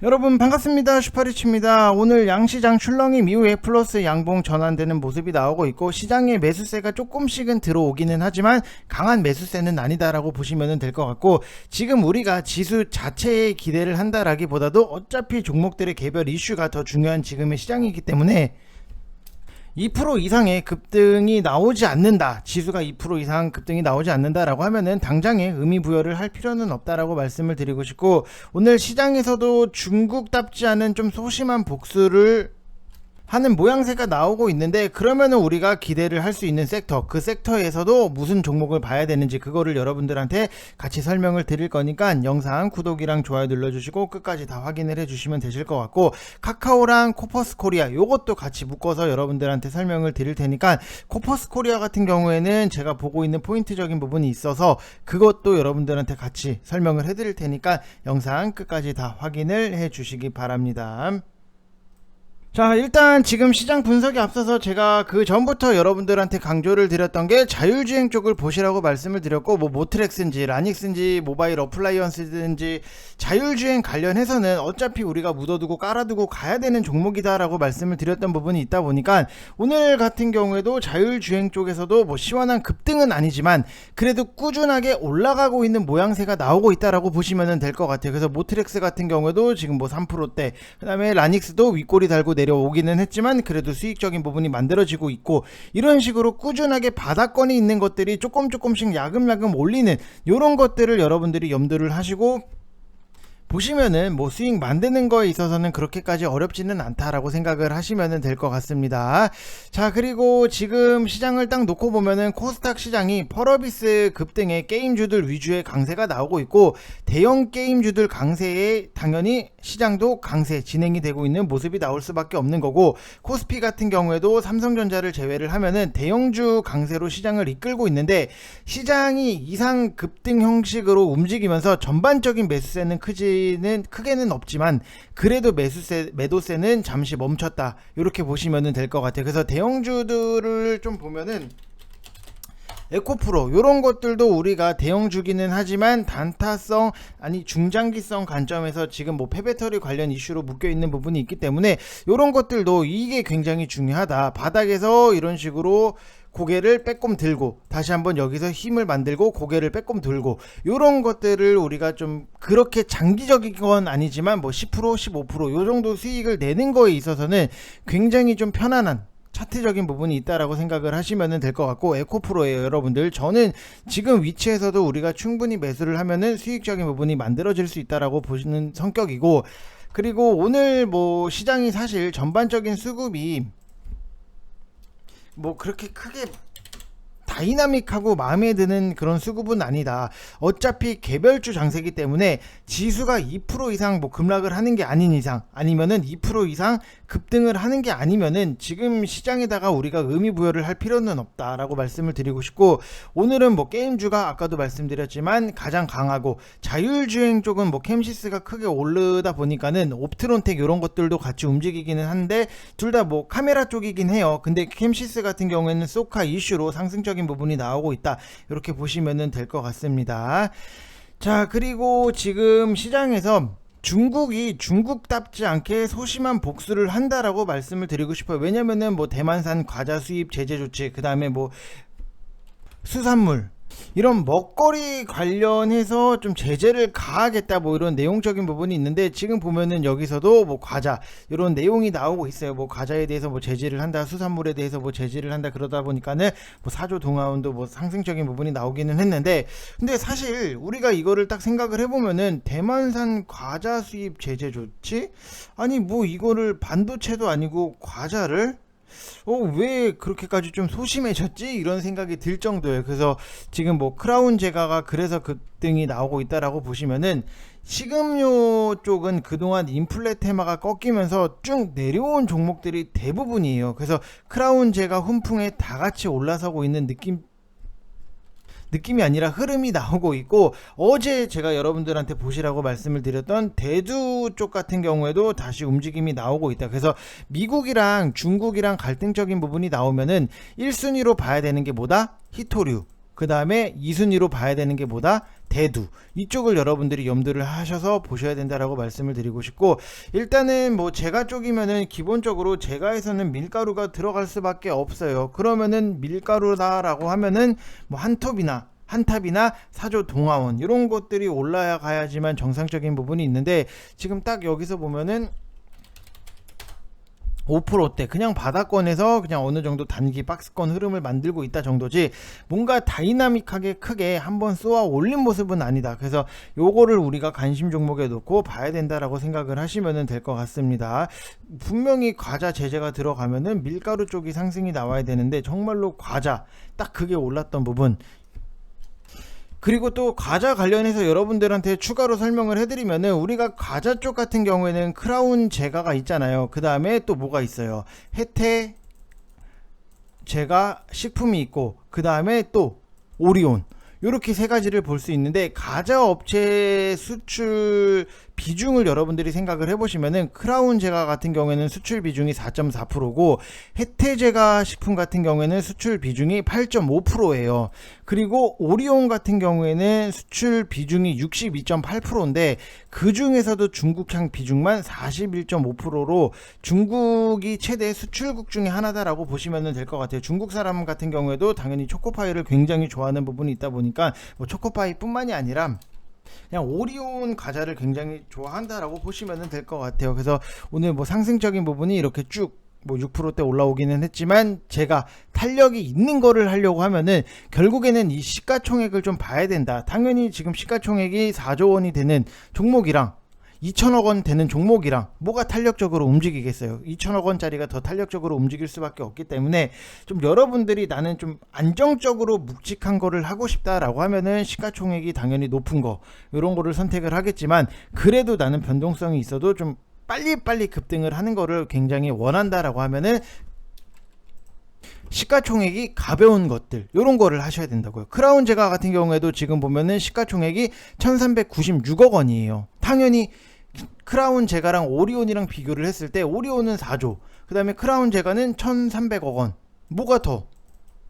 여러분 반갑습니다. 슈퍼리치입니다. 오늘 양시장 출렁임 이후에 플러스 양봉 전환되는 모습이 나오고 있고, 시장에 매수세가 조금씩은 들어오기는 하지만 강한 매수세는 아니다라고 보시면 될 것 같고, 지금 우리가 지수 자체에 기대를 한다라기보다도 어차피 종목들의 개별 이슈가 더 중요한 지금의 시장이기 때문에 2% 이상의 급등이 나오지 않는다, 지수가 2% 이상 급등이 나오지 않는다라고 하면은 당장에 의미 부여를 할 필요는 없다라고 말씀을 드리고 싶고, 오늘 시장에서도 중국답지 않은 좀 소심한 복수를 하는 모양새가 나오고 있는데, 그러면은 우리가 기대를 할 수 있는 섹터, 그 섹터에서도 무슨 종목을 봐야 되는지 그거를 여러분들한테 같이 설명을 드릴 거니까 영상 구독이랑 좋아요 눌러주시고 끝까지 다 확인을 해주시면 되실 것 같고, 카카오랑 코퍼스 코리아 요것도 같이 묶어서 여러분들한테 설명을 드릴 테니까, 코퍼스 코리아 같은 경우에는 제가 보고 있는 포인트적인 부분이 있어서 그것도 여러분들한테 같이 설명을 해드릴 테니까 영상 끝까지 다 확인을 해주시기 바랍니다. 자, 일단 지금 시장 분석에 앞서서 제가 그 전부터 여러분들한테 강조를 드렸던 게 자율주행 쪽을 보시라고 말씀을 드렸고, 뭐 모트렉스인지 라닉스인지 모바일 어플라이언스든지 자율주행 관련해서는 어차피 우리가 묻어두고 깔아두고 가야 되는 종목이다 라고 말씀을 드렸던 부분이 있다 보니까, 오늘 같은 경우에도 자율주행 쪽에서도 뭐 시원한 급등은 아니지만 그래도 꾸준하게 올라가고 있는 모양새가 나오고 있다라고 보시면 될 것 같아요. 그래서 모트렉스 같은 경우에도 지금 뭐 3%대, 그 다음에 라닉스도 윗꼬리 달고 내려오기는 했지만 그래도 수익적인 부분이 만들어지고 있고, 이런 식으로 꾸준하게 바닥권이 있는 것들이 조금씩 야금야금 올리는 이런 것들을 여러분들이 염두를 하시고 보시면은 뭐 수익 만드는 거에 있어서는 그렇게까지 어렵지는 않다라고 생각을 하시면 될 것 같습니다. 자, 그리고 지금 시장을 딱 놓고 보면은 코스닥 시장이 펄어비스 급등의 게임주들 위주의 강세가 나오고 있고, 대형 게임주들 강세에 당연히 시장도 강세 진행이 되고 있는 모습이 나올 수밖에 없는 거고, 코스피 같은 경우에도 삼성전자를 제외를 하면은 대형주 강세로 시장을 이끌고 있는데, 시장이 이상 급등 형식으로 움직이면서 전반적인 매수세는 크게는 없지만 그래도 매도세는 잠시 멈췄다, 이렇게 보시면 될 것 같아요. 그래서 대형주들을 좀 보면은 에코프로 요런 것들도 우리가 대형주기는 하지만 단타성 아니 중장기성 관점에서 지금 뭐 폐배터리 관련 이슈로 묶여있는 부분이 있기 때문에 요런 것들도 이게 굉장히 중요하다. 바닥에서 이런 식으로 고개를 빼꼼 들고 다시 한번 여기서 힘을 만들고 고개를 빼꼼 들고, 요런 것들을 우리가 좀 그렇게 장기적인 건 아니지만 뭐 10% 15% 요 정도 수익을 내는 거에 있어서는 굉장히 좀 편안한 차트적인 부분이 있다라고 생각을 하시면 될 것 같고, 에코프로예요 여러분들. 저는 지금 위치에서도 우리가 충분히 매수를 하면은 수익적인 부분이 만들어질 수 있다라고 보시는 성격이고, 그리고 오늘 뭐 시장이 사실 전반적인 수급이 뭐 그렇게 크게 다이나믹하고 마음에 드는 그런 수급은 아니다. 어차피 개별주 장세기 때문에 지수가 2% 이상 뭐 급락을 하는 게 아닌 이상, 아니면은 2% 이상 급등을 하는 게 아니면은 지금 시장에다가 우리가 의미 부여를 할 필요는 없다라고 말씀을 드리고 싶고, 오늘은 뭐 게임주가 아까도 말씀드렸지만 가장 강하고, 자율주행 쪽은 뭐 캠시스가 크게 오르다 보니까는 옵트론텍 이런 것들도 같이 움직이기는 한데 둘 다 뭐 카메라 쪽이긴 해요. 근데 캠시스 같은 경우에는 소카 이슈로 상승적인 부분이 나오고 있다, 이렇게 보시면 될 것 같습니다. 자, 그리고 지금 시장에서 중국이 중국답지 않게 소심한 복수를 한다라고 말씀을 드리고 싶어요. 왜냐면은 뭐 대만산 과자 수입 제재 조치, 그 다음에 뭐 수산물 이런 먹거리 관련해서 좀 제재를 가하겠다, 뭐 이런 내용적인 부분이 있는데, 지금 보면은 여기서도 뭐 과자 이런 내용이 나오고 있어요. 뭐 과자에 대해서 뭐 제재를 한다, 수산물에 대해서 뭐 제재를 한다, 그러다 보니까는 뭐 사조 동아원도 뭐 상승적인 부분이 나오기는 했는데, 근데 사실 우리가 이거를 딱 생각을 해보면은 대만산 과자 수입 제재 조치? 아니 뭐 이거를 반도체도 아니고 과자를 왜 그렇게까지 좀 소심해졌지? 이런 생각이 들 정도예요. 그래서 지금 뭐 크라운 제가가 그래서 급등이 나오고 있다라고 보시면은, 식음료 쪽은 그동안 인플레 테마가 꺾이면서 쭉 내려온 종목들이 대부분이에요. 그래서 크라운 제가 훈풍에 다 같이 올라서고 있는 느낌이 아니라 흐름이 나오고 있고, 어제 제가 여러분들한테 보시라고 말씀을 드렸던 대두 쪽 같은 경우에도 다시 움직임이 나오고 있다. 그래서 미국이랑 중국이랑 갈등적인 부분이 나오면은 1순위로 봐야 되는 게 뭐다? 히토류. 그 다음에 2순위로 봐야 되는 게 뭐다? 대두. 이쪽을 여러분들이 염두를 하셔서 보셔야 된다라고 말씀을 드리고 싶고, 일단은 뭐 제가 쪽이면은 기본적으로 제가에서는 밀가루가 들어갈 수밖에 없어요. 그러면은 밀가루다라고 하면은 뭐 한탑이나 사조 동아원 이런 것들이 올라야 가야지만 정상적인 부분이 있는데, 지금 딱 여기서 보면은 5%대 그냥 바닥권에서 그냥 어느 정도 단기 박스권 흐름을 만들고 있다 정도지, 뭔가 다이나믹하게 크게 한번 쏘아 올린 모습은 아니다. 그래서 요거를 우리가 관심 종목에 놓고 봐야 된다라고 생각을 하시면 될 것 같습니다. 분명히 과자 제재가 들어가면은 밀가루 쪽이 상승이 나와야 되는데, 정말로 과자 딱 그게 올랐던 부분. 그리고 또 과자 관련해서 여러분들한테 추가로 설명을 해드리면은, 우리가 과자 쪽 같은 경우에는 크라운 제과가 있잖아요. 그 다음에 또 뭐가 있어요? 혜태 제과 식품이 있고, 그 다음에 또 오리온, 요렇게 세 가지를 볼 수 있는데, 과자 업체 수출 비중을 여러분들이 생각을 해보시면은, 크라운 제과 같은 경우에는 수출 비중이 4.4%고 혜태 제과 식품 같은 경우에는 수출 비중이 8.5%예요. 그리고 오리온 같은 경우에는 수출 비중이 62.8%인데 그 중에서도 중국향 비중만 41.5%로 중국이 최대 수출국 중에 하나다라고 보시면 될 것 같아요. 중국 사람 같은 경우에도 당연히 초코파이를 굉장히 좋아하는 부분이 있다 보니까 뭐 초코파이 뿐만이 아니라 그냥 오리온 과자를 굉장히 좋아한다라고 보시면 될 것 같아요. 그래서 오늘 뭐 상승적인 부분이 이렇게 쭉 뭐 6%대 올라오기는 했지만, 제가 탄력이 있는 거를 하려고 하면은 결국에는 이 시가총액을 좀 봐야 된다. 당연히 지금 시가총액이 4조 원이 되는 종목이랑 2천억 원 되는 종목이랑 뭐가 탄력적으로 움직이겠어요? 2천억 원짜리가 더 탄력적으로 움직일 수밖에 없기 때문에, 좀 여러분들이 나는 좀 안정적으로 묵직한 거를 하고 싶다라고 하면은 시가총액이 당연히 높은 거, 이런 거를 선택을 하겠지만, 그래도 나는 변동성이 있어도 좀 빨리빨리 급등을 하는 거를 굉장히 원한다라고 하면은 시가총액이 가벼운 것들, 요런 거를 하셔야 된다고요. 크라운 제과 같은 경우에도 지금 보면은 시가총액이 1396억 원이에요. 당연히 크라운 제과랑 오리온이랑 비교를 했을 때 오리온은 4조, 그 다음에 크라운 제과는 1300억 원. 뭐가 더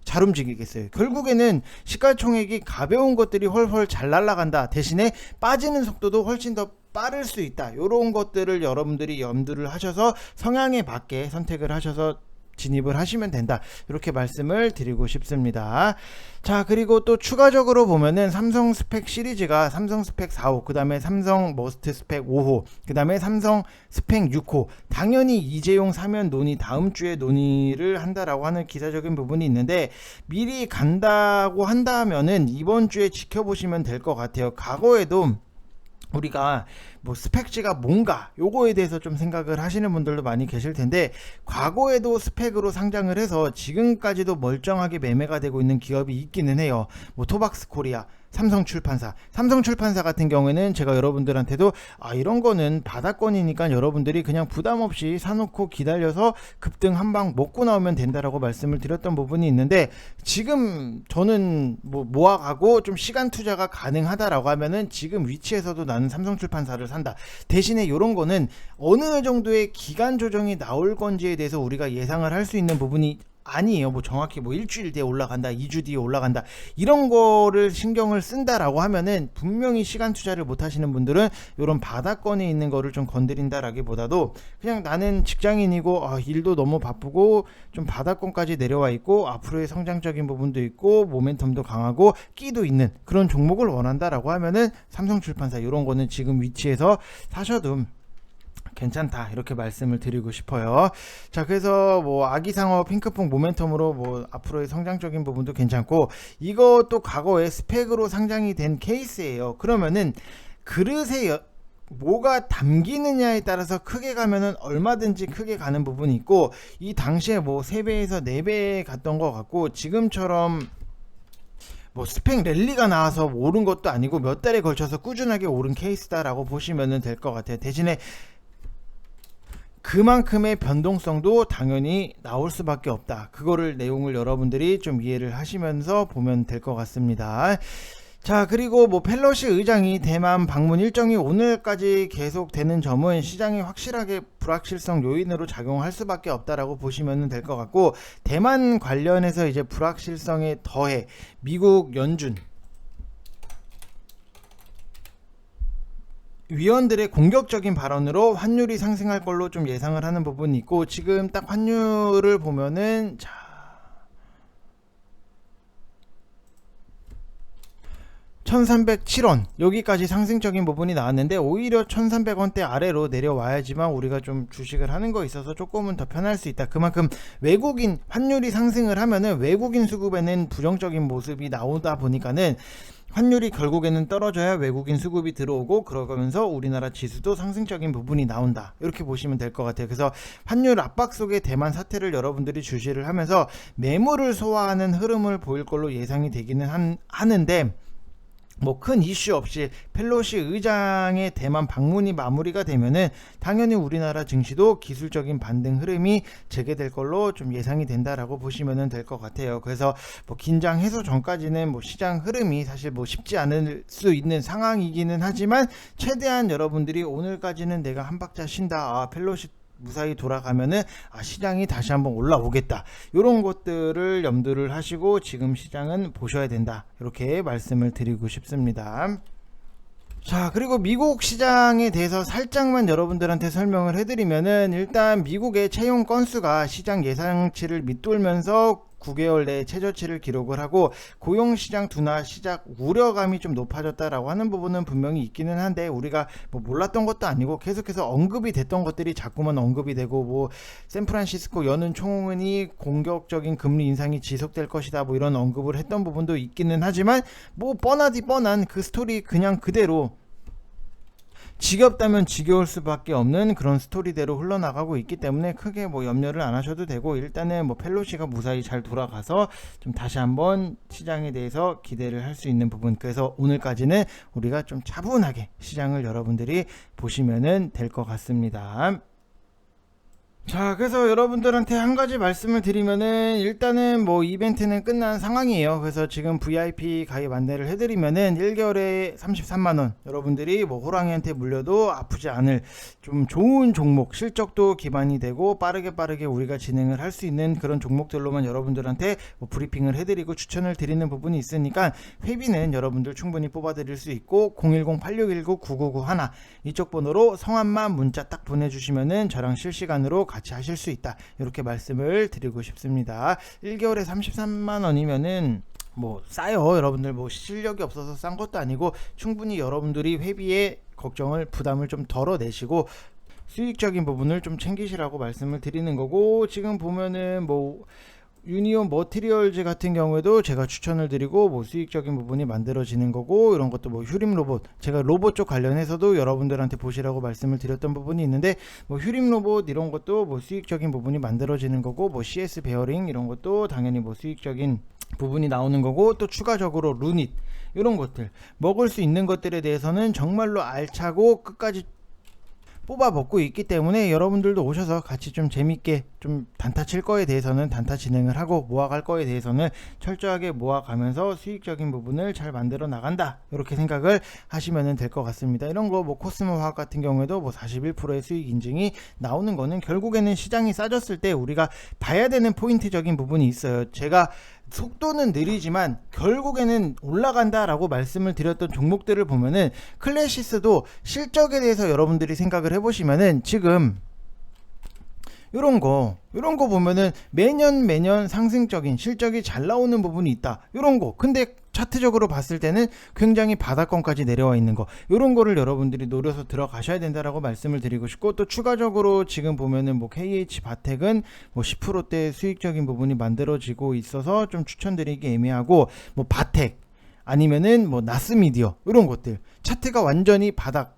잘 움직이겠어요? 결국에는 시가총액이 가벼운 것들이 훨훨 잘 날아간다. 대신에 빠지는 속도도 훨씬 더 빠를 수 있다. 요런 것들을 여러분들이 염두를 하셔서 성향에 맞게 선택을 하셔서 진입을 하시면 된다, 이렇게 말씀을 드리고 싶습니다. 자, 그리고 또 추가적으로 보면은 삼성 스펙 시리즈가 삼성 스펙 4호, 그 다음에 삼성 머스트 스펙 5호, 그 다음에 삼성 스펙 6호, 당연히 이재용 사면 논의 다음 주에 논의를 한다라고 하는 기사적인 부분이 있는데, 미리 간다고 한다면은 이번 주에 지켜보시면 될 것 같아요. 과거에도 우리가 뭐 스펙지가 뭔가 요거에 대해서 좀 생각을 하시는 분들도 많이 계실 텐데, 과거에도 스펙으로 상장을 해서 지금까지도 멀쩡하게 매매가 되고 있는 기업이 있기는 해요. 뭐 토박스 코리아, 삼성출판사 같은 경우에는 제가 여러분들한테도 이런 거는 바닥권이니까 여러분들이 그냥 부담 없이 사놓고 기다려서 급등 한방 먹고 나오면 된다라고 말씀을 드렸던 부분이 있는데, 지금 저는 뭐 모아가고 좀 시간 투자가 가능하다라고 하면은 지금 위치에서도 나는 삼성출판사를 산다. 대신에 이런 거는 어느 정도의 기간 조정이 나올 건지에 대해서 우리가 예상을 할 수 있는 부분이 아니에요. 뭐 정확히 뭐 일주일 뒤에 올라간다, 2주 뒤에 올라간다, 이런 거를 신경을 쓴다라고 하면은 분명히 시간 투자를 못 하시는 분들은 이런 바닥권에 있는 거를 좀 건드린다라기보다도, 그냥 나는 직장인이고 일도 너무 바쁘고 좀 바닥권까지 내려와 있고 앞으로의 성장적인 부분도 있고 모멘텀도 강하고 끼도 있는 그런 종목을 원한다라고 하면은 삼성출판사 이런 거는 지금 위치에서 사셔도 괜찮다, 이렇게 말씀을 드리고 싶어요. 자, 그래서 뭐 아기상어 핑크퐁 모멘텀으로 뭐 앞으로의 성장적인 부분도 괜찮고, 이것도 과거에 스펙으로 상장이 된 케이스예요. 그러면은 그릇에 뭐가 담기느냐에 따라서 크게 가면은 얼마든지 크게 가는 부분이 있고, 이 당시에 뭐 3배에서 4배 갔던 것 같고, 지금처럼 뭐 스펙 랠리가 나와서 오른 것도 아니고 몇 달에 걸쳐서 꾸준하게 오른 케이스다라고 보시면 될 것 같아요. 대신에 그만큼의 변동성도 당연히 나올 수밖에 없다. 그거를 내용을 여러분들이 좀 이해를 하시면서 보면 될 것 같습니다. 자, 그리고 뭐 펠로시 의장이 대만 방문 일정이 오늘까지 계속되는 점은 시장이 확실하게 불확실성 요인으로 작용할 수밖에 없다라고 보시면 될 것 같고, 대만 관련해서 이제 불확실성에 더해 미국 연준 위원들의 공격적인 발언으로 환율이 상승할 걸로 좀 예상을 하는 부분이 있고, 지금 딱 환율을 보면은 1307원 여기까지 상승적인 부분이 나왔는데, 오히려 1300원대 아래로 내려와야지만 우리가 좀 주식을 하는 거 있어서 조금은 더 편할 수 있다. 그만큼 외국인 환율이 상승을 하면은 외국인 수급에는 부정적인 모습이 나오다 보니까는 환율이 결국에는 떨어져야 외국인 수급이 들어오고, 그러면서 우리나라 지수도 상승적인 부분이 나온다, 이렇게 보시면 될 것 같아요. 그래서 환율 압박 속의 대만 사태를 여러분들이 주시를 하면서 매물을 소화하는 흐름을 보일 걸로 예상이 되기는 하는데, 뭐 큰 이슈 없이 펠로시 의장의 대만 방문이 마무리가 되면은 당연히 우리나라 증시도 기술적인 반등 흐름이 재개될 걸로 좀 예상이 된다라고 보시면 될 것 같아요. 그래서 뭐 긴장 해소 전까지는 뭐 시장 흐름이 사실 뭐 쉽지 않을 수 있는 상황이기는 하지만, 최대한 여러분들이 오늘까지는 내가 한 박자 쉰다, 펠로시 무사히 돌아가면은 시장이 다시 한번 올라오겠다, 이런 것들을 염두를 하시고 지금 시장은 보셔야 된다, 이렇게 말씀을 드리고 싶습니다. 자, 그리고 미국 시장에 대해서 살짝만 여러분들한테 설명을 해드리면은, 일단 미국의 채용 건수가 시장 예상치를 밑돌면서 9개월 내에 최저치를 기록을 하고, 고용시장 둔화 시작 우려감이 좀 높아졌다라고 하는 부분은 분명히 있기는 한데, 우리가 뭐 몰랐던 것도 아니고 계속해서 언급이 됐던 것들이 자꾸만 언급이 되고, 뭐 샌프란시스코 여는 총은이 공격적인 금리 인상이 지속될 것이다, 뭐 이런 언급을 했던 부분도 있기는 하지만, 뭐 뻔하디 뻔한 그 스토리 그냥 그대로 지겹다면 지겨울 수밖에 없는 그런 스토리대로 흘러나가고 있기 때문에 크게 뭐 염려를 안 하셔도 되고, 일단은 뭐 펠로시가 무사히 잘 돌아가서 좀 다시 한번 시장에 대해서 기대를 할 수 있는 부분, 그래서 오늘까지는 우리가 좀 차분하게 시장을 여러분들이 보시면은 될 것 같습니다. 자, 그래서 여러분들한테 한 가지 말씀을 드리면은, 일단은 뭐 이벤트는 끝난 상황이에요. 그래서 지금 VIP 가입 안내를 해드리면은 1개월에 33만원, 여러분들이 뭐 호랑이한테 물려도 아프지 않을 좀 좋은 종목, 실적도 기반이 되고 빠르게 우리가 진행을 할 수 있는 그런 종목들로만 여러분들한테 뭐 브리핑을 해드리고 추천을 드리는 부분이 있으니까, 회비는 여러분들 충분히 뽑아드릴 수 있고, 010-8619-9991 이쪽 번호로 성함만 문자 딱 보내주시면은 저랑 실시간으로 같이 하실 수 있다, 이렇게 말씀을 드리고 싶습니다. 1개월에 33만원이면은 뭐 싸요. 여러분들 뭐 실력이 없어서 싼 것도 아니고, 충분히 여러분들이 회비에 걱정을 부담을 좀 덜어내시고 수익적인 부분을 좀 챙기시라고 말씀을 드리는 거고, 지금 보면은 뭐 유니온 머티리얼즈 같은 경우에도 제가 추천을 드리고 뭐 수익적인 부분이 만들어지는 거고, 이런 것도 뭐 휴림 로봇, 제가 로봇 쪽 관련해서도 여러분들한테 보시라고 말씀을 드렸던 부분이 있는데, 뭐 휴림 로봇 이런 것도 뭐 수익적인 부분이 만들어지는 거고, 뭐 CS 베어링 이런 것도 당연히 뭐 수익적인 부분이 나오는 거고, 또 추가적으로 루닛 이런 것들 먹을 수 있는 것들에 대해서는 정말로 알차고 끝까지 뽑아 먹고 있기 때문에, 여러분들도 오셔서 같이 좀 재밌게 좀 단타 칠 거에 대해서는 단타 진행을 하고, 모아갈 거에 대해서는 철저하게 모아가면서 수익적인 부분을 잘 만들어 나간다, 이렇게 생각을 하시면 될 것 같습니다. 이런 거 뭐 코스모 화학 같은 경우에도 뭐 41%의 수익 인증이 나오는 거는 결국에는 시장이 싸졌을 때 우리가 봐야 되는 포인트적인 부분이 있어요. 제가 속도는 느리지만 결국에는 올라간다라고 말씀을 드렸던 종목들을 보면은, 클래시스도 실적에 대해서 여러분들이 생각을 해보시면은, 지금 요런 거 보면은 매년 상승적인 실적이 잘 나오는 부분이 있다, 요런 거. 근데 차트적으로 봤을 때는 굉장히 바닥권까지 내려와 있는 거, 요런 거를 여러분들이 노려서 들어가셔야 된다라고 말씀을 드리고 싶고, 또 추가적으로 지금 보면은 뭐 KH 바텍은 뭐 10%대 수익적인 부분이 만들어지고 있어서 좀 추천드리기 애매하고, 뭐 바텍 아니면은 뭐 나스미디어, 이런 것들 차트가 완전히 바닥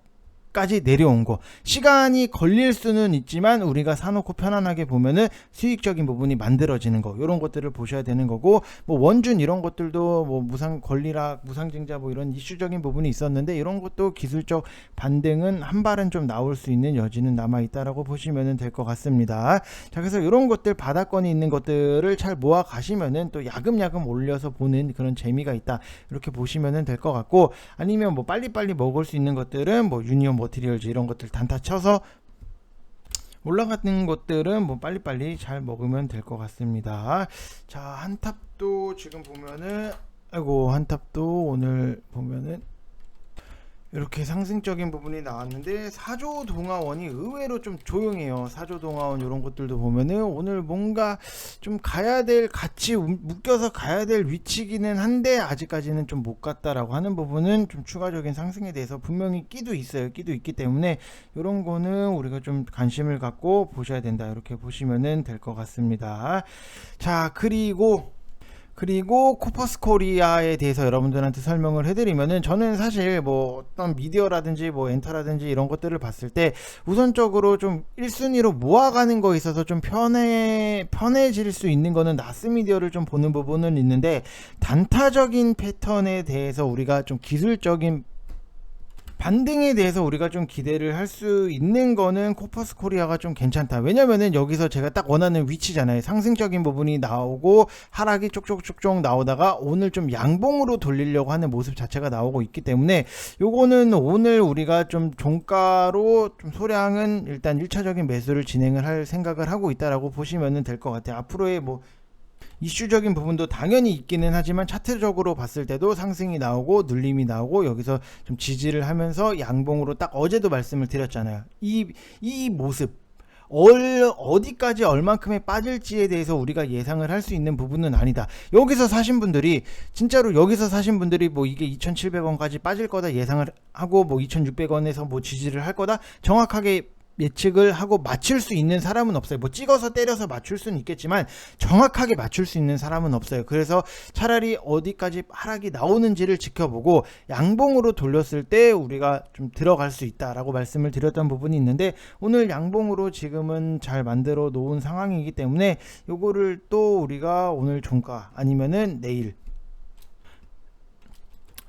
까지 내려온 거, 시간이 걸릴 수는 있지만 우리가 사놓고 편안하게 보면은 수익적인 부분이 만들어지는 거, 이런 것들을 보셔야 되는 거고, 뭐 원준 이런 것들도 뭐 권리락, 무상증자 뭐 이런 이슈적인 부분이 있었는데, 이런 것도 기술적 반등은 한 발은 좀 나올 수 있는 여지는 남아 있다라고 보시면 될 것 같습니다. 자, 그래서 이런 것들, 바닥권이 있는 것들을 잘 모아 가시면은 또 야금야금 올려서 보는 그런 재미가 있다, 이렇게 보시면 될 것 같고, 아니면 뭐 빨리빨리 먹을 수 있는 것들은 뭐 유니온 머티리얼즈 이런 것들 단타 쳐서 올라가는 것들은 뭐 빨리빨리 잘 먹으면 될 것 같습니다. 자, 한탑도 지금 보면은, 한탑도 오늘 보면은 이렇게 상승적인 부분이 나왔는데, 사조동화원이 의외로 좀 조용해요. 사조동화원 이런 것들도 보면은 오늘 뭔가 좀 같이 묶여서 가야 될 위치기는 한데 아직까지는 좀 못 갔다라고 하는 부분은 좀 추가적인 상승에 대해서 분명히 끼도 있어요. 끼도 있기 때문에 이런 거는 우리가 좀 관심을 갖고 보셔야 된다, 이렇게 보시면 될 것 같습니다. 자, 그리고 코퍼스 코리아에 대해서 여러분들한테 설명을 해드리면은, 저는 사실 뭐 어떤 미디어라든지 뭐 엔터라든지 이런 것들을 봤을 때 우선적으로 좀 1순위로 모아가는 거에 있어서 좀 편해질 수 있는 거는 나스미디어를 좀 보는 부분은 있는데, 단타적인 패턴에 대해서 우리가 좀 기술적인 반등에 대해서 우리가 좀 기대를 할 수 있는 거는 코퍼스 코리아가 좀 괜찮다. 왜냐면은 여기서 제가 딱 원하는 위치잖아요. 상승적인 부분이 나오고 하락이 쪽쪽쪽쪽 나오다가 오늘 좀 양봉으로 돌리려고 하는 모습 자체가 나오고 있기 때문에, 요거는 오늘 우리가 좀 종가로 좀 소량은 일단 1차적인 매수를 진행을 할 생각을 하고 있다라고 보시면 될 것 같아요. 앞으로의 뭐 이슈적인 부분도 당연히 있기는 하지만 차트적으로 봤을 때도 상승이 나오고 눌림이 나오고, 여기서 좀 지지를 하면서 양봉으로, 딱 어제도 말씀을 드렸잖아요. 이 모습, 어디까지 얼만큼에 빠질지에 대해서 우리가 예상을 할 수 있는 부분은 아니다. 여기서 사신 분들이 뭐 이게 2,700원까지 빠질 거다 예상을 하고, 뭐 2,600원에서 뭐 지지를 할 거다 정확하게 예측을 하고 맞출 수 있는 사람은 없어요. 뭐 찍어서 때려서 맞출 수는 있겠지만 정확하게 맞출 수 있는 사람은 없어요. 그래서 차라리 어디까지 하락이 나오는지를 지켜보고 양봉으로 돌렸을 때 우리가 좀 들어갈 수 있다라고 말씀을 드렸던 부분이 있는데, 오늘 양봉으로 지금은 잘 만들어 놓은 상황이기 때문에 요거를 또 우리가 오늘 종가 아니면은 내일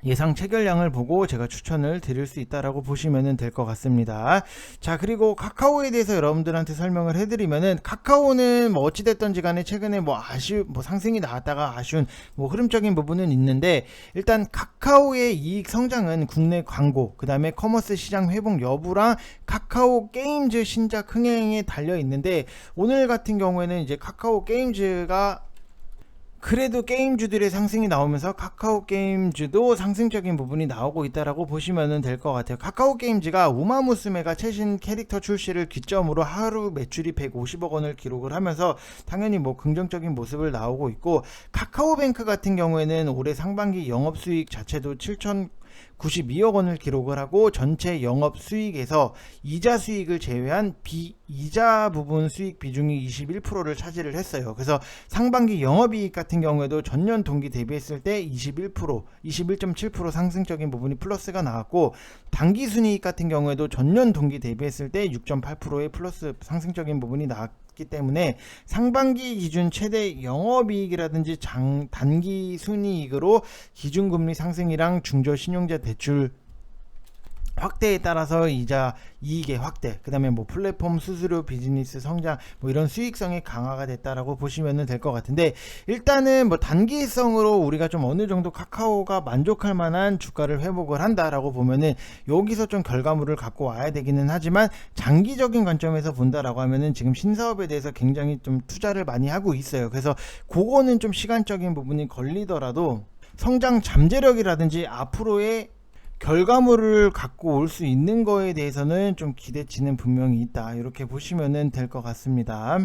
예상 체결량을 보고 제가 추천을 드릴 수 있다라고 보시면 될 것 같습니다. 자, 그리고 카카오에 대해서 여러분들한테 설명을 해드리면은, 카카오는 뭐 어찌됐던지 간에 최근에 뭐 상승이 나왔다가 아쉬운 뭐 흐름적인 부분은 있는데, 일단 카카오의 이익 성장은 국내 광고, 그 다음에 커머스 시장 회복 여부랑 카카오 게임즈 신작 흥행에 달려 있는데, 오늘 같은 경우에는 이제 카카오 게임즈가 그래도 게임주들의 상승이 나오면서 카카오 게임즈도 상승적인 부분이 나오고 있다라고 보시면 될 것 같아요. 카카오 게임즈가 우마무스메가 최신 캐릭터 출시를 기점으로 하루 매출이 150억 원을 기록을 하면서 당연히 뭐 긍정적인 모습을 나오고 있고, 카카오뱅크 같은 경우에는 올해 상반기 영업수익 자체도 7,092억 원을 기록을 하고, 전체 영업 수익에서 이자 수익을 제외한 비이자 부분 수익 비중이 21%를 차지를 했어요. 그래서 상반기 영업이익 같은 경우에도 전년 동기 대비했을 때 21.7% 상승적인 부분이 플러스가 나왔고, 당기순이익 같은 경우에도 전년 동기 대비했을 때 6.8%의 플러스 상승적인 부분이 나왔기 때문에 상반기 기준 최대 영업이익이라든지 단기 순이익으로 기준금리 상승이랑 중저신용자 대출 확대에 따라서 이자 이익의 확대, 그 다음에 뭐 플랫폼 수수료 비즈니스 성장, 뭐 이런 수익성이 강화가 됐다라고 보시면 될 것 같은데, 일단은 뭐 단기성으로 우리가 좀 어느 정도 카카오가 만족할 만한 주가를 회복을 한다라고 보면은 여기서 좀 결과물을 갖고 와야 되기는 하지만, 장기적인 관점에서 본다라고 하면은 지금 신사업에 대해서 굉장히 좀 투자를 많이 하고 있어요. 그래서 그거는 좀 시간적인 부분이 걸리더라도 성장 잠재력이라든지 앞으로의 결과물을 갖고 올 수 있는 거에 대해서는 좀 기대치는 분명히 있다, 이렇게 보시면 될 것 같습니다.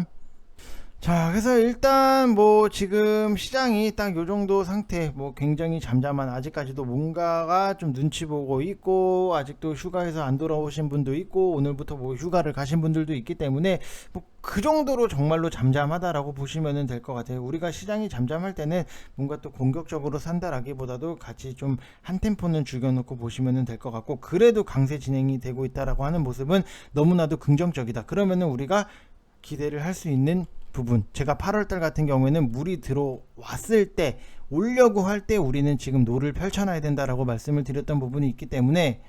자, 그래서 일단 뭐 지금 시장이 딱 요 정도 상태, 뭐 굉장히 잠잠한, 아직까지도 뭔가가 좀 눈치 보고 있고, 아직도 휴가에서 안 돌아오신 분도 있고, 오늘부터 뭐 휴가를 가신 분들도 있기 때문에 뭐 그 정도로 정말로 잠잠하다라고 보시면 될 것 같아요. 우리가 시장이 잠잠할 때는 뭔가 또 공격적으로 산다라기보다도 같이 좀 한 템포는 죽여놓고 보시면 될 것 같고, 그래도 강세 진행이 되고 있다라고 하는 모습은 너무나도 긍정적이다. 그러면은 우리가 기대를 할 수 있는 부분, 제가 8월달 같은 경우에는 물이 들어왔을 때, 오려고 할 때 우리는 지금 노를 펼쳐놔야 된다라고 말씀을 드렸던 부분이 있기 때문에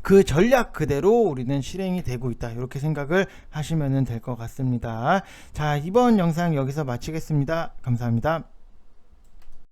그 전략 그대로 우리는 실행이 되고 있다, 이렇게 생각을 하시면 될 것 같습니다. 자, 이번 영상 여기서 마치겠습니다. 감사합니다.